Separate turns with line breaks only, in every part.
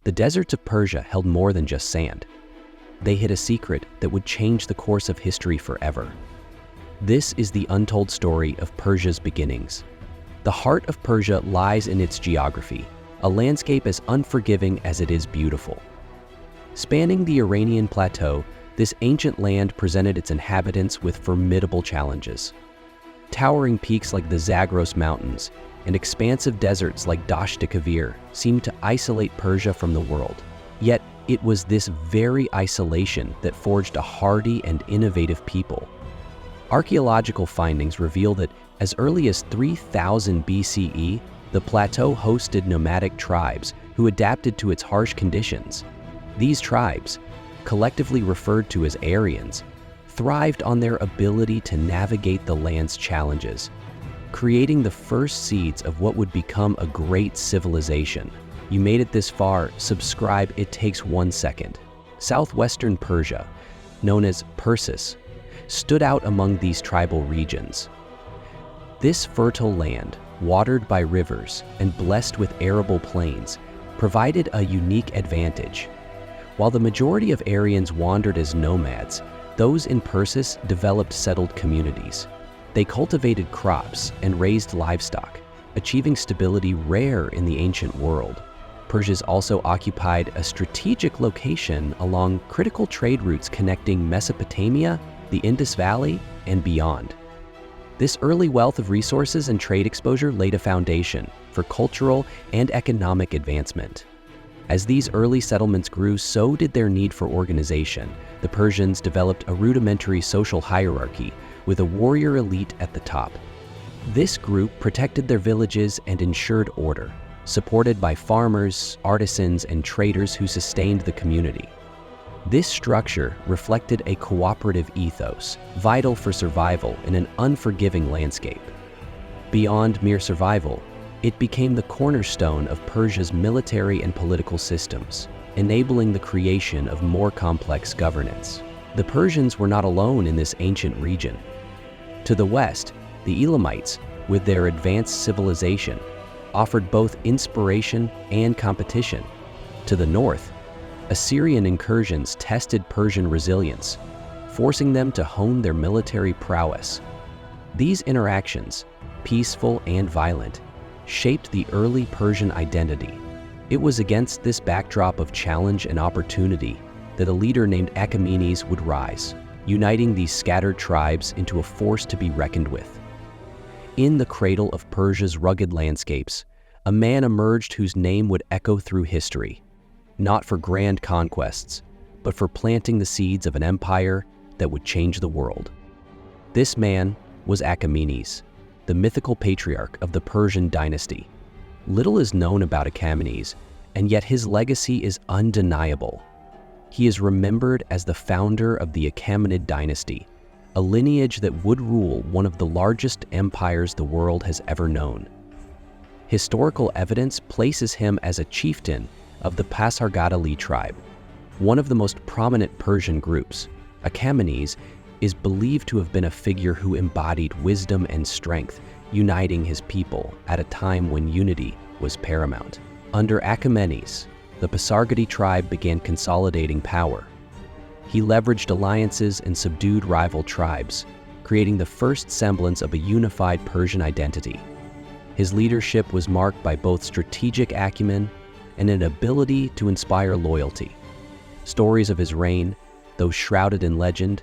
The deserts of Persia held more than just sand. They hid a secret that would change the course of history forever. This is the untold story of Persia's beginnings. The heart of Persia lies in its geography, a landscape as unforgiving as it is beautiful. Spanning the Iranian plateau, this ancient land presented its inhabitants with formidable challenges. Towering peaks like the Zagros Mountains and expansive deserts like Dasht-e-Kavir seemed to isolate Persia from the world. Yet, it was this very isolation that forged a hardy and innovative people. Archaeological findings reveal that as early as 3000 BCE, the plateau hosted nomadic tribes who adapted to its harsh conditions. These tribes, collectively referred to as Aryans, thrived on their ability to navigate the land's challenges, creating the first seeds of what would become a great civilization. You made it this far, subscribe. It takes 1 second. Southwestern Persia, known as Persis, stood out among these tribal regions. This fertile land, watered by rivers and blessed with arable plains, provided a unique advantage. While the majority of Aryans wandered as nomads, those in Persis developed settled communities. They cultivated crops and raised livestock, achieving stability rare in the ancient world. Persians also occupied a strategic location along critical trade routes connecting Mesopotamia, the Indus Valley, and beyond. This early wealth of resources and trade exposure laid a foundation for cultural and economic advancement. As these early settlements grew, so did their need for organization. The Persians developed a rudimentary social hierarchy with a warrior elite at the top. This group protected their villages and ensured order, supported by farmers, artisans, and traders who sustained the community. This structure reflected a cooperative ethos, vital for survival in an unforgiving landscape. Beyond mere survival, it became the cornerstone of Persia's military and political systems, enabling the creation of more complex governance. The Persians were not alone in this ancient region. To the west, the Elamites, with their advanced civilization, offered both inspiration and competition. To the north, Assyrian incursions tested Persian resilience, forcing them to hone their military prowess. These interactions, peaceful and violent, shaped the early Persian identity. It was against this backdrop of challenge and opportunity that a leader named Achaemenes would rise, uniting these scattered tribes into a force to be reckoned with. In the cradle of Persia's rugged landscapes, a man emerged whose name would echo through history, not for grand conquests, but for planting the seeds of an empire that would change the world. This man was Achaemenes, the mythical patriarch of the Persian dynasty. Little is known about Achaemenes, and yet his legacy is undeniable. He is remembered as the founder of the Achaemenid dynasty, a lineage that would rule one of the largest empires the world has ever known. Historical evidence places him as a chieftain of the Pasargadae tribe, one of the most prominent Persian groups. Achaemenes is believed to have been a figure who embodied wisdom and strength, uniting his people at a time when unity was paramount. Under Achaemenes, the Pasargadae tribe began consolidating power. He leveraged alliances and subdued rival tribes, creating the first semblance of a unified Persian identity. His leadership was marked by both strategic acumen and an ability to inspire loyalty. Stories of his reign, though shrouded in legend,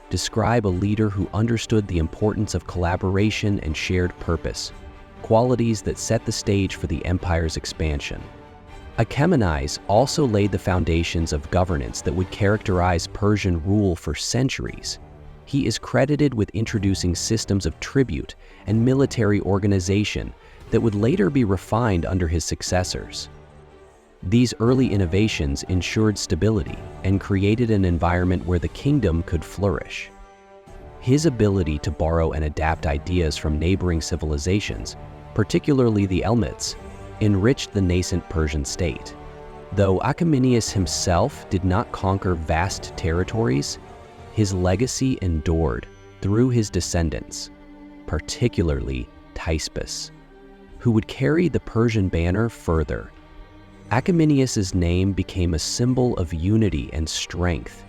describe a leader who understood the importance of collaboration and shared purpose, qualities that set the stage for the empire's expansion. Achaemenes also laid the foundations of governance that would characterize Persian rule for centuries. He is credited with introducing systems of tribute and military organization that would later be refined under his successors. These early innovations ensured stability and created an environment where the kingdom could flourish. His ability to borrow and adapt ideas from neighboring civilizations, particularly the Elamites, enriched the nascent Persian state. Though Achaemenes himself did not conquer vast territories, his legacy endured through his descendants, particularly Teispes, who would carry the Persian banner further. Achaemenes' name became a symbol of unity and strength,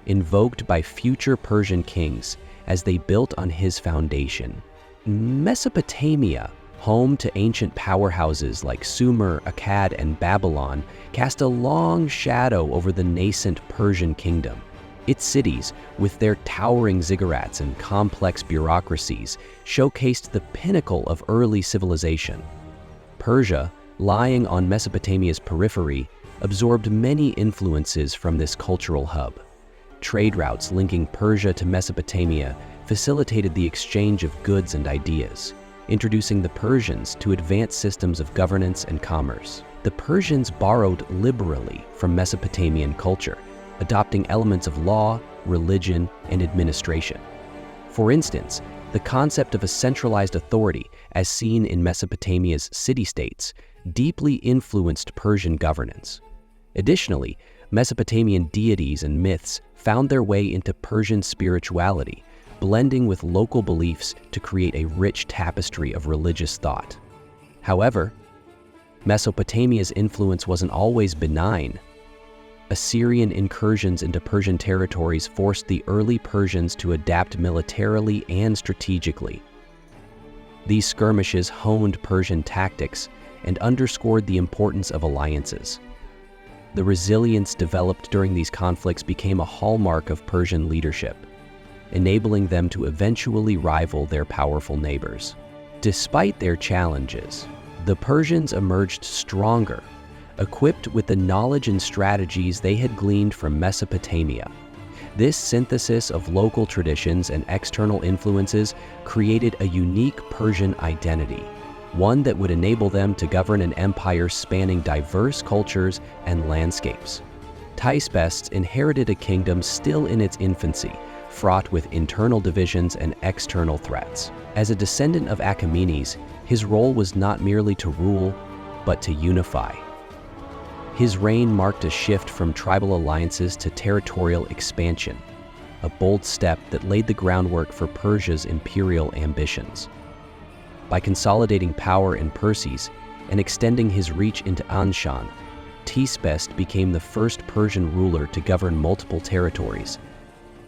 invoked by future Persian kings as they built on his foundation. Mesopotamia, home to ancient powerhouses like Sumer, Akkad, and Babylon, cast a long shadow over the nascent Persian kingdom. Its cities, with their towering ziggurats and complex bureaucracies, showcased the pinnacle of early civilization. Persia, lying on Mesopotamia's periphery, absorbed many influences from this cultural hub. Trade routes linking Persia to Mesopotamia facilitated the exchange of goods and ideas, introducing the Persians to advanced systems of governance and commerce. The Persians borrowed liberally from Mesopotamian culture, adopting elements of law, religion, and administration. For instance, the concept of a centralized authority, as seen in Mesopotamia's city-states, deeply influenced Persian governance. Additionally, Mesopotamian deities and myths found their way into Persian spirituality, blending with local beliefs to create a rich tapestry of religious thought. However, Mesopotamia's influence wasn't always benign. Assyrian incursions into Persian territories forced the early Persians to adapt militarily and strategically. These skirmishes honed Persian tactics and underscored the importance of alliances. The resilience developed during these conflicts became a hallmark of Persian leadership, enabling them to eventually rival their powerful neighbors. Despite their challenges, the Persians emerged stronger, equipped with the knowledge and strategies they had gleaned from Mesopotamia. This synthesis of local traditions and external influences created a unique Persian identity, one that would enable them to govern an empire spanning diverse cultures and landscapes. Teispes inherited a kingdom still in its infancy, fraught with internal divisions and external threats. As a descendant of Achaemenes, his role was not merely to rule, but to unify. His reign marked a shift from tribal alliances to territorial expansion, a bold step that laid the groundwork for Persia's imperial ambitions. By consolidating power in Perses and extending his reach into Anshan, Teispes became the first Persian ruler to govern multiple territories,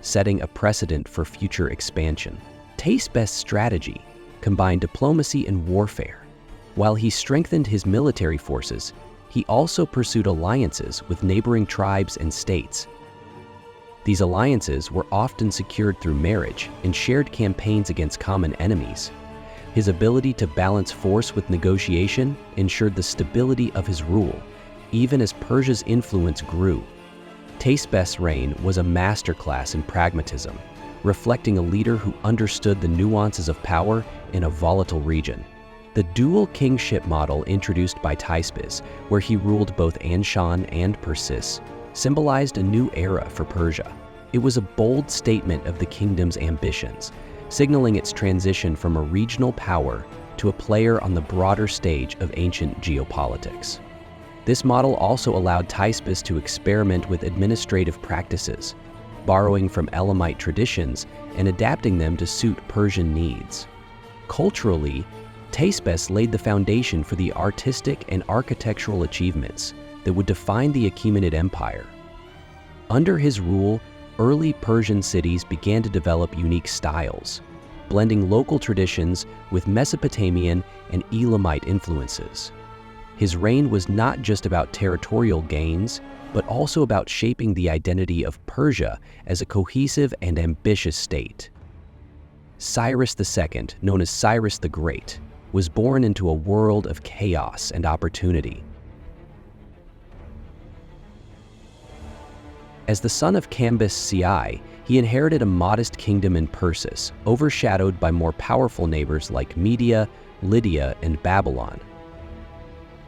setting a precedent for future expansion. Teispes' strategy combined diplomacy and warfare. While he strengthened his military forces, he also pursued alliances with neighboring tribes and states. These alliances were often secured through marriage and shared campaigns against common enemies. His ability to balance force with negotiation ensured the stability of his rule, even as Persia's influence grew. Teispes' reign was a masterclass in pragmatism, reflecting a leader who understood the nuances of power in a volatile region. The dual kingship model introduced by Teispes, where he ruled both Anshan and Persis, symbolized a new era for Persia. It was a bold statement of the kingdom's ambitions, signaling its transition from a regional power to a player on the broader stage of ancient geopolitics. This model also allowed Teispes to experiment with administrative practices, borrowing from Elamite traditions and adapting them to suit Persian needs. Culturally, Teispes laid the foundation for the artistic and architectural achievements that would define the Achaemenid Empire. Under his rule, early Persian cities began to develop unique styles, blending local traditions with Mesopotamian and Elamite influences. His reign was not just about territorial gains, but also about shaping the identity of Persia as a cohesive and ambitious state. Cyrus II, known as Cyrus the Great, was born into a world of chaos and opportunity. As the son of Cambyses CI, he inherited a modest kingdom in Persis, overshadowed by more powerful neighbors like Media, Lydia, and Babylon.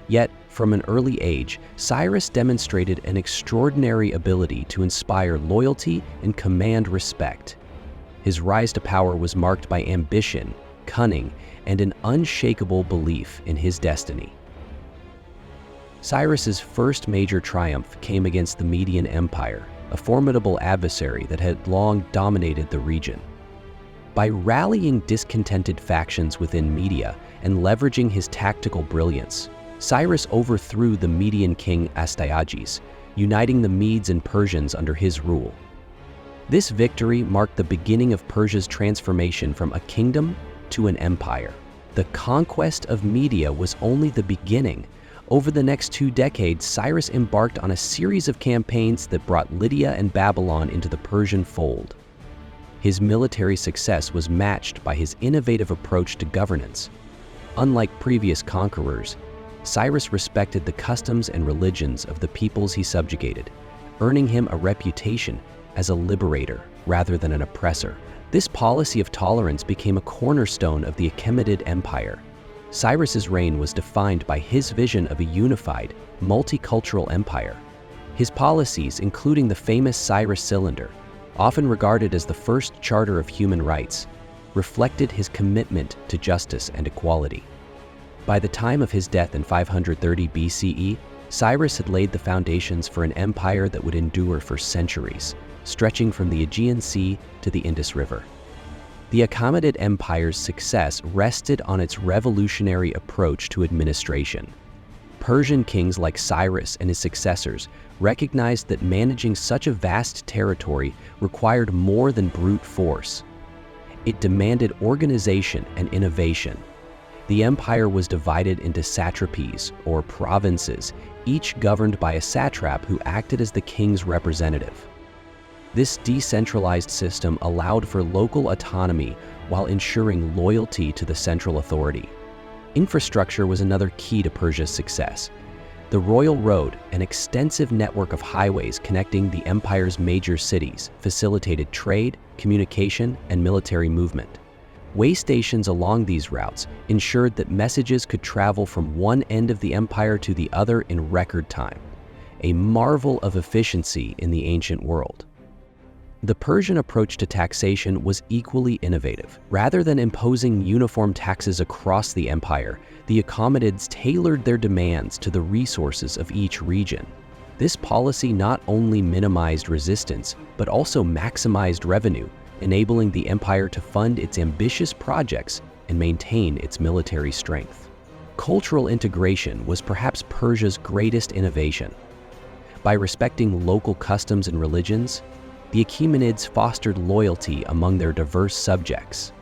Yet, from an early age, Cyrus demonstrated an extraordinary ability to inspire loyalty and command respect. His rise to power was marked by ambition, cunning, and an unshakable belief in his destiny. Cyrus's first major triumph came against the Median Empire, a formidable adversary that had long dominated the region. By rallying discontented factions within Media and leveraging his tactical brilliance, Cyrus overthrew the Median king Astyages, uniting the Medes and Persians under his rule. This victory marked the beginning of Persia's transformation from a kingdom to an empire. The conquest of Media was only the beginning. Over the next 2 decades, Cyrus embarked on a series of campaigns that brought Lydia and Babylon into the Persian fold. His military success was matched by his innovative approach to governance. Unlike previous conquerors, Cyrus respected the customs and religions of the peoples he subjugated, earning him a reputation as a liberator rather than an oppressor. This policy of tolerance became a cornerstone of the Achaemenid Empire. Cyrus's reign was defined by his vision of a unified, multicultural empire. His policies, including the famous Cyrus Cylinder, often regarded as the first charter of human rights, reflected his commitment to justice and equality. By the time of his death in 530 BCE, Cyrus had laid the foundations for an empire that would endure for centuries, stretching from the Aegean Sea to the Indus River. The Achaemenid Empire's success rested on its revolutionary approach to administration. Persian kings like Cyrus and his successors recognized that managing such a vast territory required more than brute force. It demanded organization and innovation. The empire was divided into satrapies, or provinces, each governed by a satrap who acted as the king's representative. This decentralized system allowed for local autonomy while ensuring loyalty to the central authority. Infrastructure was another key to Persia's success. The Royal Road, an extensive network of highways connecting the empire's major cities, facilitated trade, communication, and military movement. Way stations along these routes ensured that messages could travel from one end of the empire to the other in record time, a marvel of efficiency in the ancient world. The Persian approach to taxation was equally innovative. Rather than imposing uniform taxes across the empire, the Achaemenids tailored their demands to the resources of each region. This policy not only minimized resistance, but also maximized revenue, enabling the empire to fund its ambitious projects and maintain its military strength. Cultural integration was perhaps Persia's greatest innovation. By respecting local customs and religions, the Achaemenids fostered loyalty among their diverse subjects.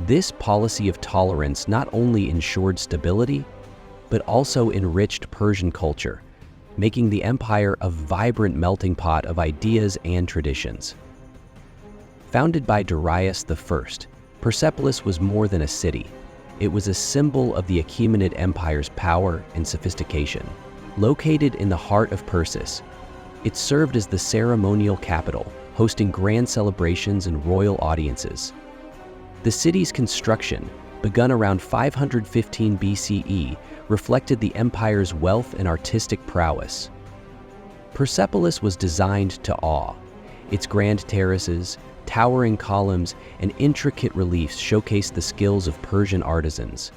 This policy of tolerance not only ensured stability, but also enriched Persian culture, making the empire a vibrant melting pot of ideas and traditions. Founded by Darius I, Persepolis was more than a city. It was a symbol of the Achaemenid Empire's power and sophistication. Located in the heart of Persis, it served as the ceremonial capital, hosting grand celebrations and royal audiences. The city's construction, begun around 515 BCE, reflected the empire's wealth and artistic prowess. Persepolis was designed to awe. Its grand terraces, towering columns, and intricate reliefs showcased the skills of Persian artisans.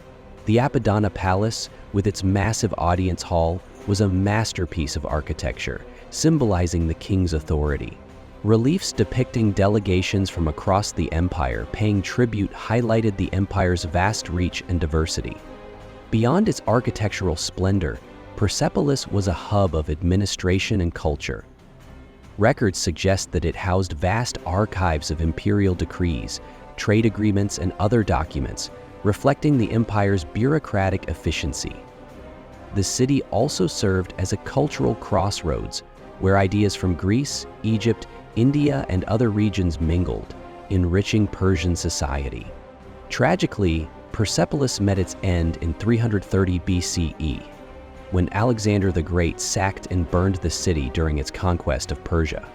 The Apadana Palace, with its massive audience hall, was a masterpiece of architecture, symbolizing the king's authority. Reliefs depicting delegations from across the empire paying tribute highlighted the empire's vast reach and diversity. Beyond its architectural splendor, Persepolis was a hub of administration and culture. Records suggest that it housed vast archives of imperial decrees, trade agreements, and other documents, reflecting the empire's bureaucratic efficiency. The city also served as a cultural crossroads, where ideas from Greece, Egypt, India, and other regions mingled, enriching Persian society. Tragically, Persepolis met its end in 330 BCE, when Alexander the Great sacked and burned the city during its conquest of Persia.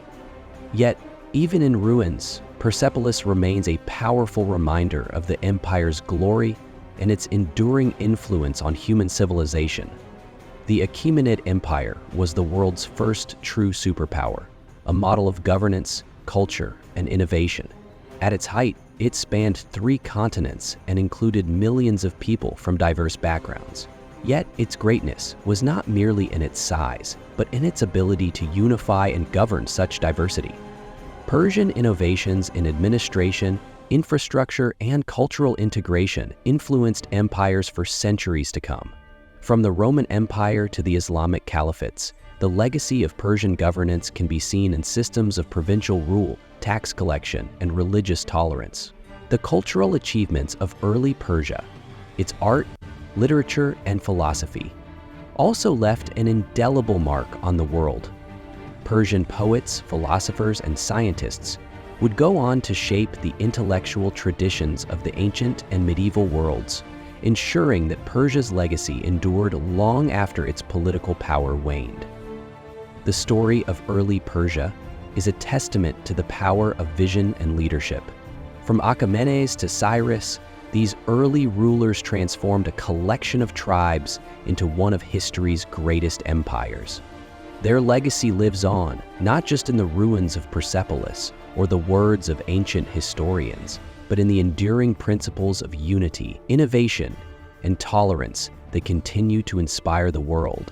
Yet, even in ruins, Persepolis remains a powerful reminder of the empire's glory and its enduring influence on human civilization. The Achaemenid Empire was the world's first true superpower, a model of governance, culture, and innovation. At its height, it spanned 3 continents and included millions of people from diverse backgrounds. Yet, its greatness was not merely in its size, but in its ability to unify and govern such diversity. Persian innovations in administration, infrastructure, and cultural integration influenced empires for centuries to come. From the Roman Empire to the Islamic caliphates, the legacy of Persian governance can be seen in systems of provincial rule, tax collection, and religious tolerance. The cultural achievements of early Persia, its art, literature, and philosophy, also left an indelible mark on the world. Persian poets, philosophers, and scientists would go on to shape the intellectual traditions of the ancient and medieval worlds, ensuring that Persia's legacy endured long after its political power waned. The story of early Persia is a testament to the power of vision and leadership. From Achaemenes to Cyrus, these early rulers transformed a collection of tribes into one of history's greatest empires. Their legacy lives on, not just in the ruins of Persepolis or the words of ancient historians, but in the enduring principles of unity, innovation, and tolerance that continue to inspire the world.